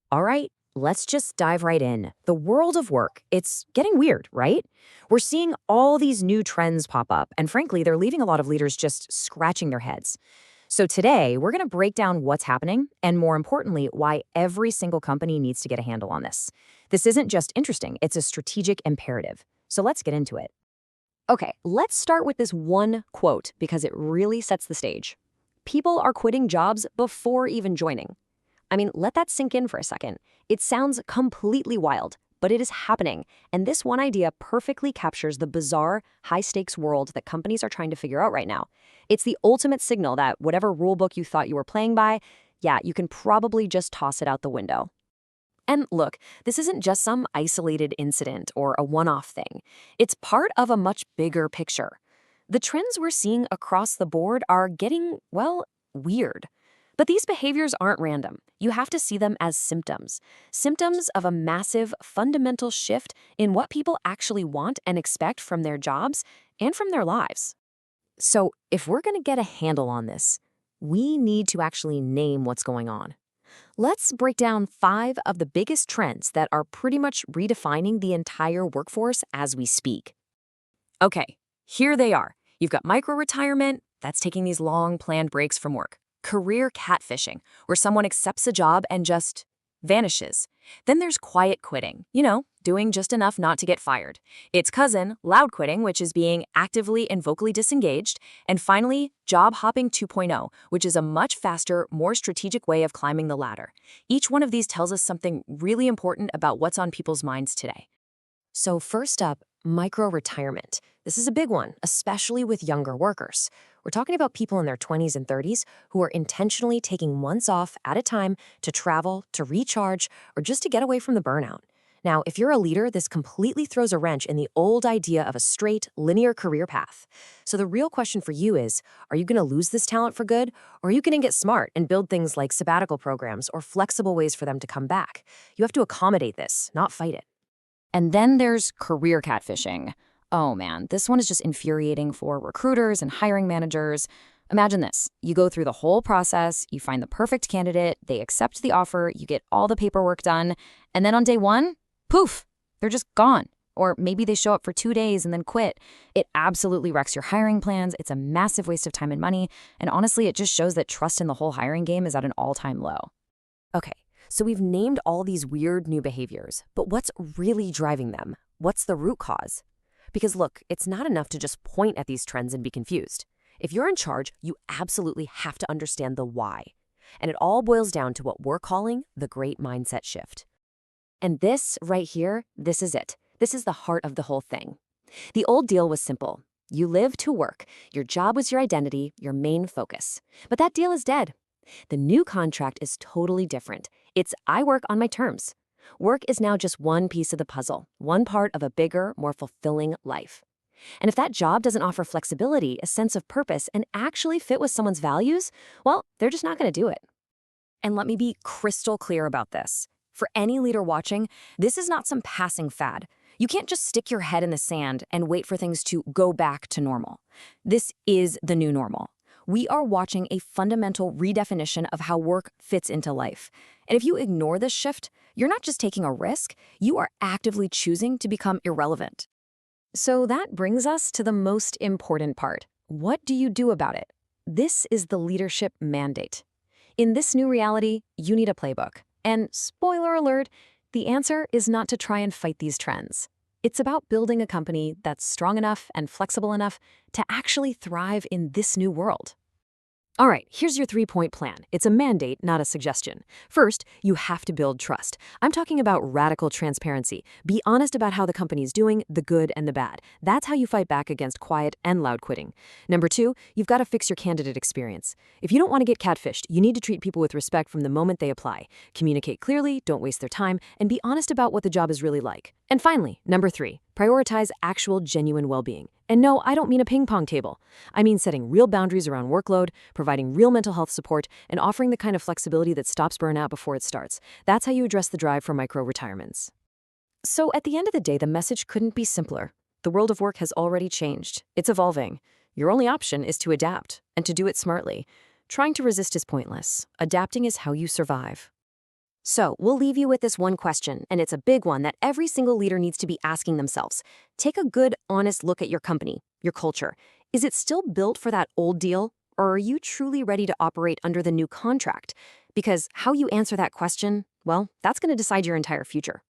All right, let's just dive right in. The world of work, it's getting weird, right? We're seeing all these new trends pop up, and frankly, they're leaving a lot of leaders just scratching their heads. So today, we're going to break down what's happening, and more importantly, why every single company needs to get a handle on this. This isn't just interesting, it's a strategic imperative. So let's get into it. Okay, let's start with this one quote because it really sets the stage. People are quitting jobs before even joining. I mean, let that sink in for a second. It sounds completely wild, but it is happening. And this one idea perfectly captures the bizarre, high-stakes world that companies are trying to figure out right now. It's the ultimate signal that whatever rulebook you thought you were playing by, yeah, you can probably just toss it out the window. And look, this isn't just some isolated incident or a one-off thing. It's part of a much bigger picture. The trends we're seeing across the board are getting, well, weird. But these behaviors aren't random. You have to see them as symptoms. Symptoms of a massive, fundamental shift in what people actually want and expect from their jobs and from their lives. So if we're going to get a handle on this, we need to actually name what's going on. Let's break down 5 of the biggest trends that are pretty much redefining the entire workforce as we speak. Okay, here they are. You've got micro-retirement, that's taking these long planned breaks from work. Career catfishing, where someone accepts a job and just vanishes. Then there's quiet quitting, doing just enough not to get fired. Its cousin, loud quitting, which is being actively and vocally disengaged. And finally, job hopping 2.0, which is a much faster, more strategic way of climbing the ladder. Each one of these tells us something really important about what's on people's minds today. So first up, micro-retirement. This is a big one, especially with younger workers. We're talking about people in their 20s and 30s who are intentionally taking months off at a time to travel, to recharge, or just to get away from the burnout. Now, if you're a leader, this completely throws a wrench in the old idea of a straight, linear career path. So the real question for you is, are you going to lose this talent for good, or are you going to get smart and build things like sabbatical programs or flexible ways for them to come back? You have to accommodate this, not fight it. And then there's career catfishing. Oh man, this one is just infuriating for recruiters and hiring managers. Imagine this. You go through the whole process, you find the perfect candidate, they accept the offer, you get all the paperwork done, and then on day one, poof, they're just gone. Or maybe they show up for 2 days and then quit. It absolutely wrecks your hiring plans. It's a massive waste of time and money. And honestly, it just shows that trust in the whole hiring game is at an all-time low. Okay, so we've named all these weird new behaviors, but what's really driving them? What's the root cause? Because look, it's not enough to just point at these trends and be confused. If you're in charge, you absolutely have to understand the why. And it all boils down to what we're calling the great mindset shift. And this right here, this is it. This is the heart of the whole thing. The old deal was simple. You live to work. Your job was your identity, your main focus. But that deal is dead. The new contract is totally different. It's I work on my terms. Work is now just one piece of the puzzle, one part of a bigger, more fulfilling life. And if that job doesn't offer flexibility, a sense of purpose, and actually fit with someone's values, well, they're just not going to do it. And let me be crystal clear about this. For any leader watching, this is not some passing fad. You can't just stick your head in the sand and wait for things to go back to normal. This is the new normal. We are watching a fundamental redefinition of how work fits into life. And if you ignore this shift, you're not just taking a risk, you are actively choosing to become irrelevant. So that brings us to the most important part. What do you do about it? This is the leadership mandate. In this new reality, you need a playbook. And spoiler alert, the answer is not to try and fight these trends. It's about building a company that's strong enough and flexible enough to actually thrive in this new world. All right, here's your 3-point plan. It's a mandate, not a suggestion. First, you have to build trust. I'm talking about radical transparency. Be honest about how the company's doing, the good and the bad. That's how you fight back against quiet and loud quitting. Number 2, you've got to fix your candidate experience. If you don't want to get catfished, you need to treat people with respect from the moment they apply. Communicate clearly, don't waste their time, and be honest about what the job is really like. And finally, number 3, prioritize actual genuine well-being. And no, I don't mean a ping pong table. I mean setting real boundaries around workload, providing real mental health support, and offering the kind of flexibility that stops burnout before it starts. That's how you address the drive for micro-retirements. So at the end of the day, the message couldn't be simpler. The world of work has already changed. It's evolving. Your only option is to adapt, and to do it smartly. Trying to resist is pointless. Adapting is how you survive. So, we'll leave you with this one question, and it's a big one that every single leader needs to be asking themselves. Take a good, honest look at your company, your culture. Is it still built for that old deal, or are you truly ready to operate under the new contract? Because how you answer that question, well, that's going to decide your entire future.